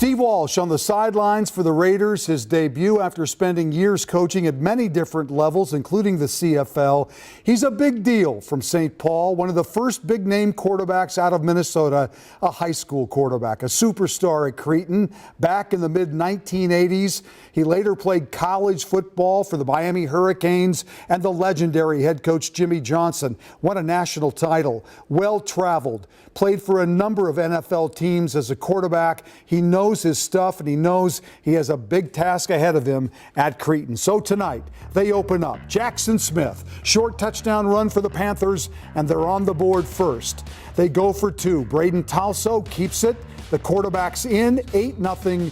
Steve Walsh on the sidelines for the Raiders, his debut after spending years coaching at many different levels, including the CFL. He's a big deal from St. Paul, one of the first big-name quarterbacks out of Minnesota, a high school quarterback, a superstar at Cretin back in the mid-1980s. He later played college football for the Miami Hurricanes and the legendary head coach Jimmy Johnson. Won a national title, well-traveled, played for a number of NFL teams as a quarterback. He knows his stuff, and he knows he has a big task ahead of him at Cretin. So tonight, they open up. Jackson Smith, short touchdown run for the Panthers, and they're on the board first. They go for two. Braden Talso keeps it. The quarterback's in, 8-0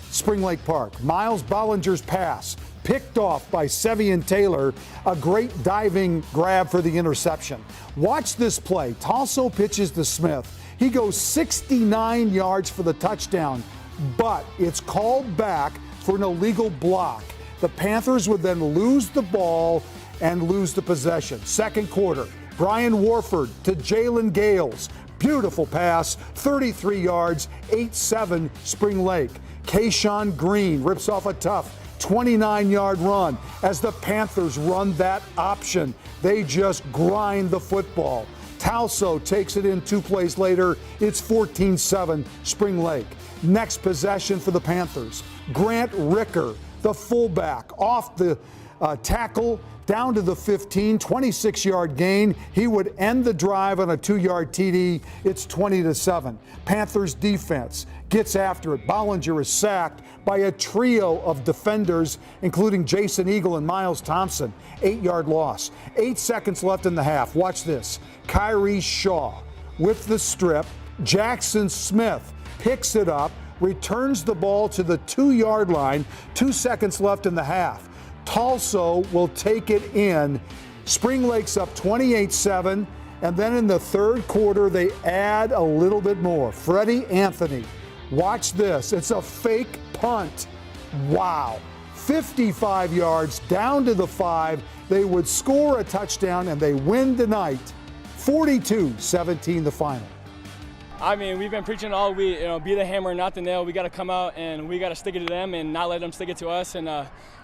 Spring Lake Park. Miles Bollinger's pass, picked off by Sevian Taylor, a great diving grab for the interception. Watch this play. Talso pitches to Smith. He goes 69 yards for the touchdown, but it's called back for an illegal block. The Panthers would then lose the ball and lose the possession. Second quarter, Brian Warford to Jalen Gales. Beautiful pass, 33 yards, 8-7 Spring Lake. Kayshawn Green rips off a tough 29-yard run as the Panthers run that option. They just grind the football. Talso takes it in 2 plays later. It's 14-7 Spring Lake. Next possession for the Panthers. Grant Ricker, the fullback, off the tackle down to the 15, 26-yard gain. He would end the drive on a 2-yard TD. It's 20-7. Panthers defense gets after it. Bollinger is sacked by a trio of defenders, including Jason Eagle and Miles Thompson. 8-yard loss. 8 seconds left in the half. Watch this. Kyrie Shaw with the strip. Jackson Smith picks it up, returns the ball to the 2-yard line. 2 seconds left in the half. Talso will take it in. Spring Lake's up 28-7, and then in the third quarter, they add a little bit more. Freddie Anthony, watch this. It's a fake punt. Wow. 55 yards down to the 5. They would score a touchdown, and they win tonight. 42-17 the final. I mean, we've been preaching all week, be the hammer, not the nail. We got to come out and we got to stick it to them and not let them stick it to us. And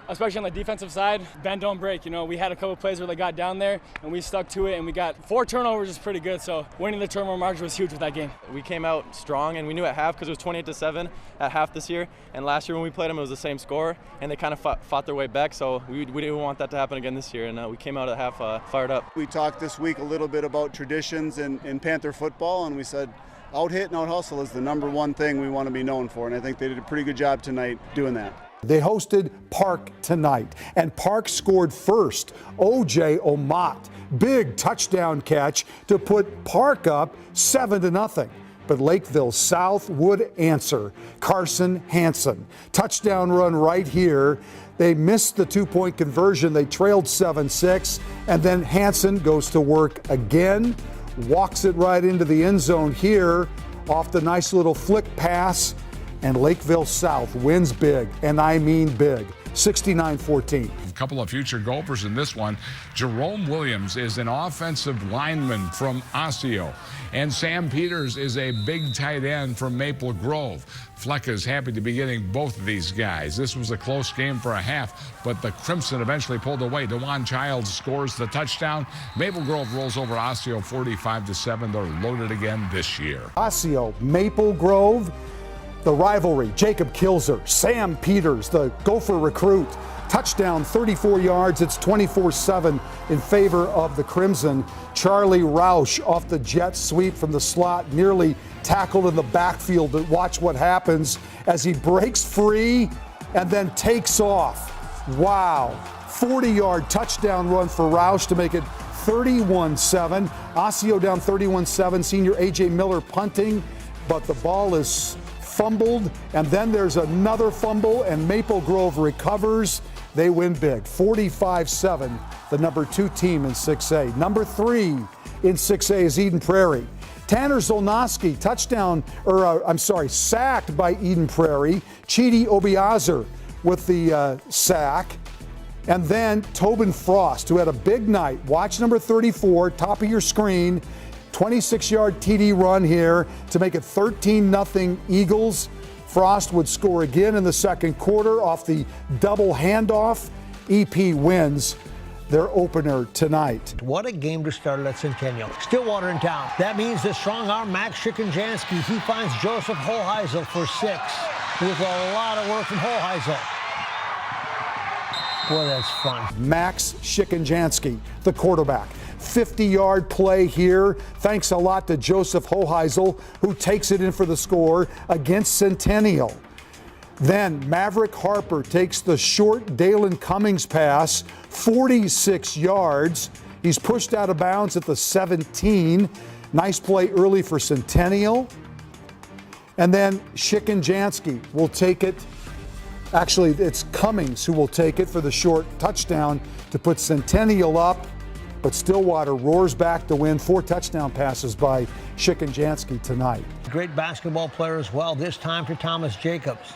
especially on the defensive side, bend don't break. We had a couple plays where they got down there and we stuck to it, and we got 4 turnovers is pretty good. So winning the turnover margin was huge with that game. We came out strong, and we knew at half, because it was 28-7 at half this year. And last year when we played them, it was the same score, and they kind of fought their way back. So we didn't want that to happen again this year, and we came out at half fired up. We talked this week a little bit about traditions in Panther football, and we said, out-hit and out-hustle is the number one thing we want to be known for, and I think they did a pretty good job tonight doing that. They hosted Park tonight, and Park scored first. O.J. Omat, big touchdown catch to put Park up 7-0. But Lakeville South would answer. Carson Hansen, touchdown run right here. They missed the 2-point conversion. They trailed 7-6, and then Hansen goes to work again. Walks it right into the end zone here off the nice little flick pass, and Lakeville South wins big, and I mean big, 69-14. A couple of future Gophers in this one. Jerome Williams is an offensive lineman from Osseo, and Sam Peters is a big tight end from Maple Grove. Fleck is happy to be getting both of these guys. This was a close game for a half, but the Crimson eventually pulled away. DeJuan Childs scores the touchdown. Maple Grove rolls over Osseo 45-7. They're loaded again this year. Osseo, Maple Grove, the rivalry. Jacob Kilzer, Sam Peters, the Gopher recruit. Touchdown, 34 yards. It's 24-7 in favor of the Crimson. Charlie Roush off the jet sweep from the slot, nearly tackled in the backfield. But watch what happens as he breaks free and then takes off. Wow. 40-yard touchdown run for Roush to make it 31-7. Osseo down 31-7. Senior A.J. Miller punting, but the ball is fumbled, and then there's another fumble, and Maple Grove recovers. They win big, 45-7, the number 2 team in 6A. Number 3 in 6A is Eden Prairie. Tanner Zolnowski, sacked by Eden Prairie. Chidi Obiazer with the sack. And then Tobin Frost, who had a big night. Watch number 34, top of your screen. 26-yard TD run here to make it 13-0 Eagles. Frost would score again in the second quarter off the double handoff. EP wins their opener tonight. What a game to start at Centennial. Stillwater in town. That means the strong arm Max Shikanjansky. He finds Joseph Hoheisel for 6 with a lot of work from Hoheisel. Boy, that's fun. Max Shikanjansky, the quarterback. 50-yard play here. Thanks a lot to Joseph Hoheisel, who takes it in for the score against Centennial. Then Maverick Harper takes the short Dalen Cummings pass, 46 yards. He's pushed out of bounds at the 17. Nice play early for Centennial. And then Shikanjansky will take it. Actually, it's Cummings who will take it for the short touchdown to put Centennial up. But Stillwater roars back to win. 4 touchdown passes by Shikanjansky tonight. Great basketball player as well, this time for Thomas Jacobs.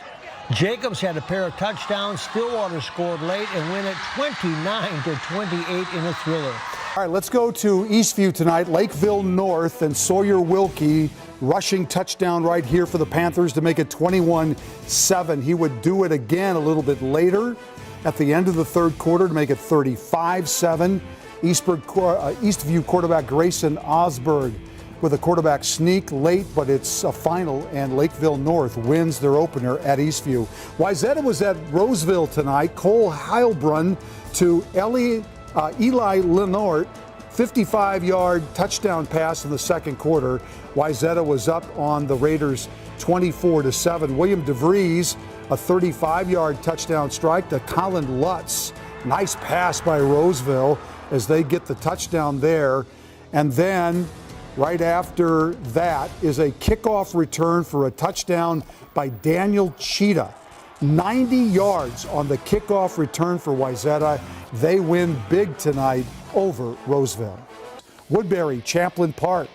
Jacobs had a pair of touchdowns. Stillwater scored late and win it 29-28 in a thriller. All right, let's go to Eastview tonight. Lakeville North and Sawyer Wilkie rushing touchdown right here for the Panthers to make it 21-7. He would do it again a little bit later at the end of the third quarter to make it 35-7. Eastview quarterback Grayson Osberg with a quarterback sneak late, but it's a final, and Lakeville North wins their opener at Eastview. Wayzata was at Roseville tonight. Cole Heilbrunn to Eli Lenort, 55-yard touchdown pass in the second quarter. Wayzata was up on the Raiders 24-7. William DeVries, a 35-yard touchdown strike to Colin Lutz. Nice pass by Roseville as they get the touchdown there. And then right after that is a kickoff return for a touchdown by Daniel Cheetah. 90 yards on the kickoff return for Wayzata. They win big tonight over Roseville. Woodbury, Champlin Park,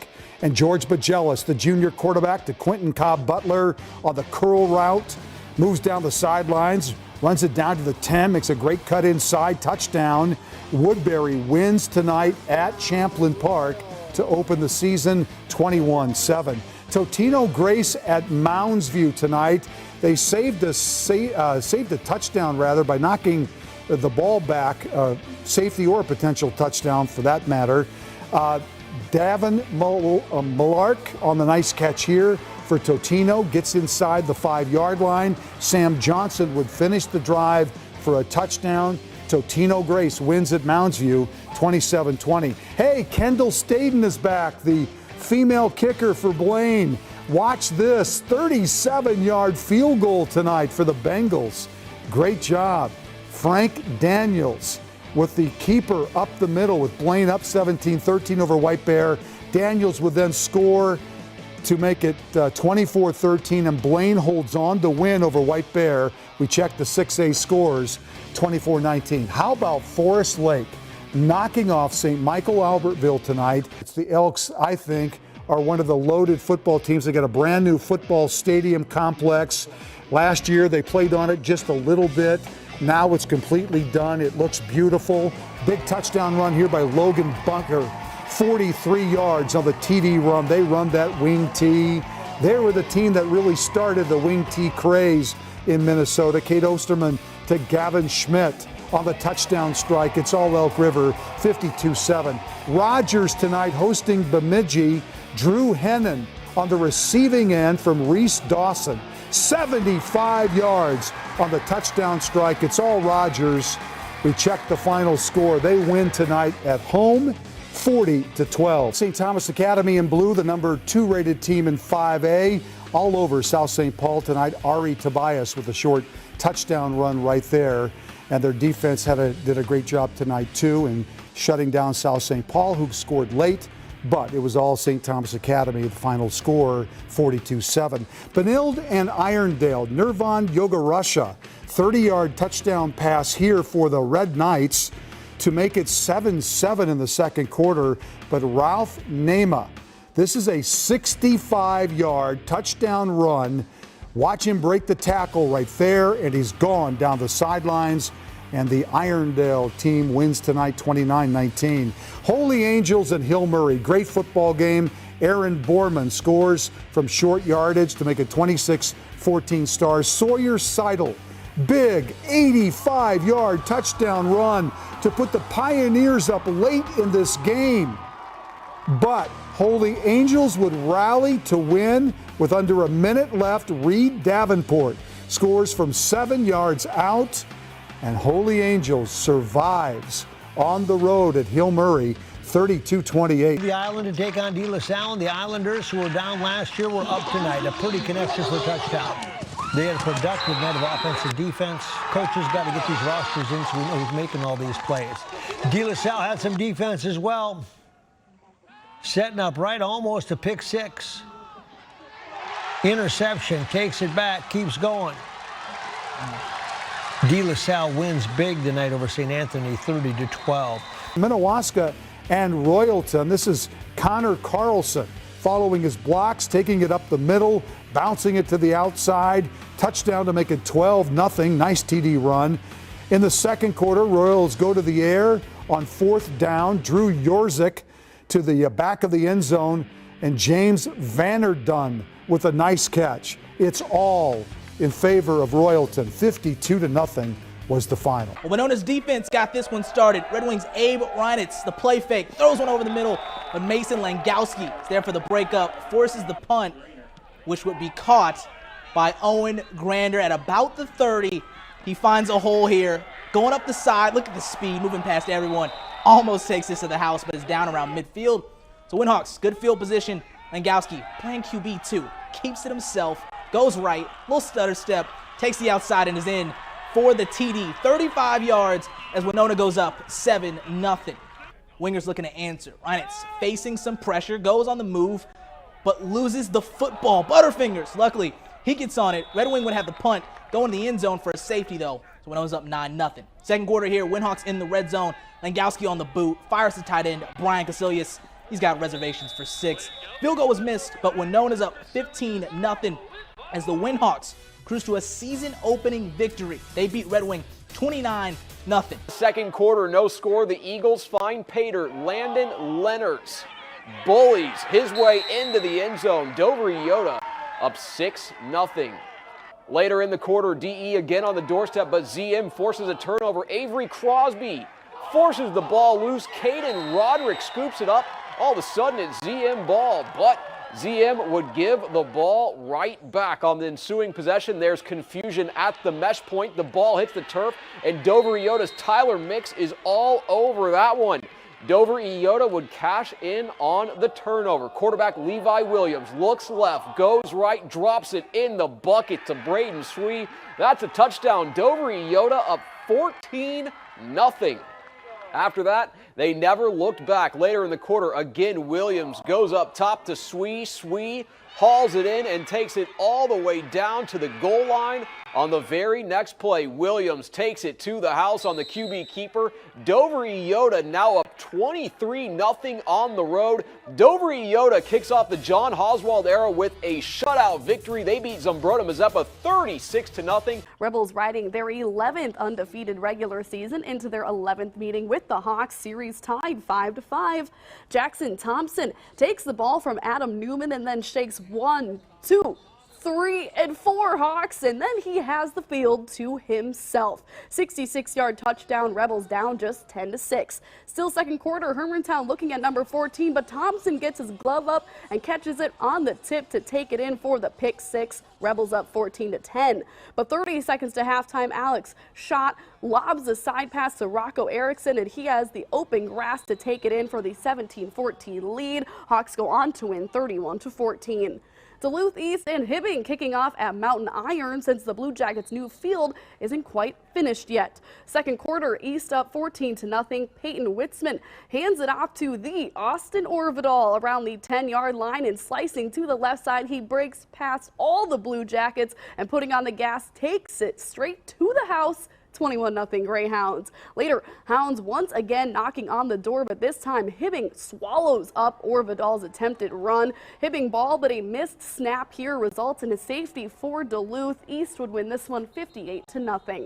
and George Bajelis, the junior quarterback, to Quentin Cobb Butler on the curl route. Moves down the sidelines, runs it down to the 10, makes a great cut inside, touchdown. Woodbury wins tonight at Champlin Park to open the season 21-7. Totino-Grace at Mounds View tonight. They saved a touchdown by knocking the ball back, safety or a potential touchdown for that matter. Davin Millark on the nice catch here for Totino, gets inside the 5-yard line. Sam Johnson would finish the drive for a touchdown. Totino-Grace wins at Mounds View 27-20. Hey, Kendall Staden is back, the female kicker for Blaine. Watch this, 37-yard field goal tonight for the Bengals. Great job. Frank Daniels with the keeper up the middle with Blaine up 17-13 over White Bear. Daniels would then score to make it 24-13, and Blaine holds on to win over White Bear. We checked the 6A scores, 24-19. How about Forest Lake knocking off St. Michael Albertville tonight? It's the Elks, I think, are one of the loaded football teams. They got a brand new football stadium complex. Last year they played on it just a little bit. Now it's completely done. It looks beautiful. Big touchdown run here by Logan Bunker. 43 yards on the TD run. They run that wing T. They were the team that really started the wing T craze in Minnesota. Kate Osterman to Gavin Schmidt on the touchdown strike. It's all Elk River, 52-7. Rogers tonight hosting Bemidji. Drew Hennon on the receiving end from Reese Dawson. 75 yards on the touchdown strike. It's all Rogers. We checked the final score. They win tonight at home, 40-12. St. Thomas Academy in blue, the number 2 rated team in 5A. All over South St. Paul tonight. Ari Tobias with a short touchdown run right there. And their defense did a great job tonight too in shutting down South St. Paul, who scored late. But it was all St. Thomas Academy. The final score, 42-7. Benilde and Irondale. Nirvan Yogarusha, 30-yard touchdown pass here for the Red Knights to make it 7-7 in the second quarter. But Ralph Nema, this is a 65-yard touchdown run. Watch him break the tackle right there, and he's gone down the sidelines. And the Irondale team wins tonight 29-19. Holy Angels and Hill Murray. Great football game. Aaron Borman scores from short yardage to make it 26-14 Stars. Sawyer Seidel, big 85-yard touchdown run to put the Pioneers up late in this game. But Holy Angels would rally to win with under a minute left. Reed Davenport scores from 7 yards out, and Holy Angels survives on the road at Hill Murray, 32-28. The Island to take on De-La-Salle. The Islanders, who were down last year, were up tonight. A pretty connection for a touchdown. They had a productive night of offensive defense. Coaches got to get these rosters in so we know who's making all these plays. De-La-Salle had some defense as well. Setting up right almost a pick six. Interception, takes it back, keeps going. De-La-Salle wins big tonight over St. Anthony, 30-12. Minnewaska and Royalton. This is Connor Carlson following his blocks, taking it up the middle, bouncing it to the outside. Touchdown to make it 12-0. Nice TD run. In the second quarter, Royals go to the air on 4th down. Drew Yorzik to the back of the end zone, and James Vannerdun with a nice catch. It's all in favor of Royalton. 52-0 was the final. Well, Winona's defense got this one started. Red Wings' Abe Reinitz, the play fake, throws one over the middle, but Mason Langowski is there for the breakup, forces the punt, which would be caught by Owen Grander at about the 30. He finds a hole here, going up the side. Look at the speed, moving past everyone. Almost takes this to the house, but is down around midfield. So Winhawks, good field position. Langowski playing QB2, keeps it himself, goes right, little stutter step, takes the outside and is in for the TD. 35 yards as Winona goes up 7-0. Wingers looking to answer. Reinitz facing some pressure, goes on the move, but loses the football. Butterfingers, luckily, he gets on it. Red Wing would have the punt, go in the end zone for a safety though. So Winona's up 9-0. Second quarter here, Winhawks in the red zone. Langowski on the boot, fires the tight end, Brian Casilius. He's got reservations for 6. Field goal was missed, but Winona's up 15-0 as the Winhawks cruise to a season-opening victory. They beat Red Wing 29-0. Second quarter, no score. The Eagles find Pater. Landon Lennartz bullies his way into the end zone. Dover Iota up 6-0. Later in the quarter, DE again on the doorstep, but ZM forces a turnover. Avery Crosby forces the ball loose. Caden Roderick scoops it up. All of a sudden, it's ZM ball, but ZM would give the ball right back on the ensuing possession. There's confusion at the mesh point. The ball hits the turf, and Dover Iota's Tyler Mix is all over that one. Dover Iota would cash in on the turnover. Quarterback Levi Williams looks left, goes right, drops it in the bucket to Braden Swee. That's a touchdown. Dover Iota up 14-0. After that, they never looked back. Later in the quarter, again, Williams goes up top to Swee. Swee hauls it in and takes it all the way down to the goal line. On the very next play, Williams takes it to the house on the QB keeper. Dover Iota now up 23-0 on the road. Dover Iota kicks off the John Oswald era with a shutout victory. They beat Zumbrota Mazeppa 36-0. Rebels riding their 11th undefeated regular season into their 11th meeting with the Hawks, series tied 5-5. Jackson Thompson takes the ball from Adam Newman and then shakes 1, 2, 3, and 4 Hawks, and then he has the field to himself. 66-yard touchdown, Rebels down just 10-6. Still second quarter, Hermantown looking at number 14, but Thompson gets his glove up and catches it on the tip to take it in for the pick 6. Rebels up 14-10. But 30 seconds to halftime, Alex Schott lobs a side pass to Rocco Erickson, and he has the open grass to take it in for the 17-14 lead. Hawks go on to win 31-14. Duluth East and Hibbing kicking off at Mountain Iron since the Blue Jackets' new field isn't quite finished yet. Second quarter, East up 14-0. Peyton Witzman hands it off to the Austin Orvidal around the 10-yard line, and slicing to the left side, he breaks past all the Blue Jackets and putting on the gas takes it straight to the house. 21-0 Greyhounds. Later, Hounds once again knocking on the door, but this time Hibbing swallows up Orvidal's attempted run. Hibbing ball, but a missed snap here results in a safety for Duluth. East would win this one 58-0.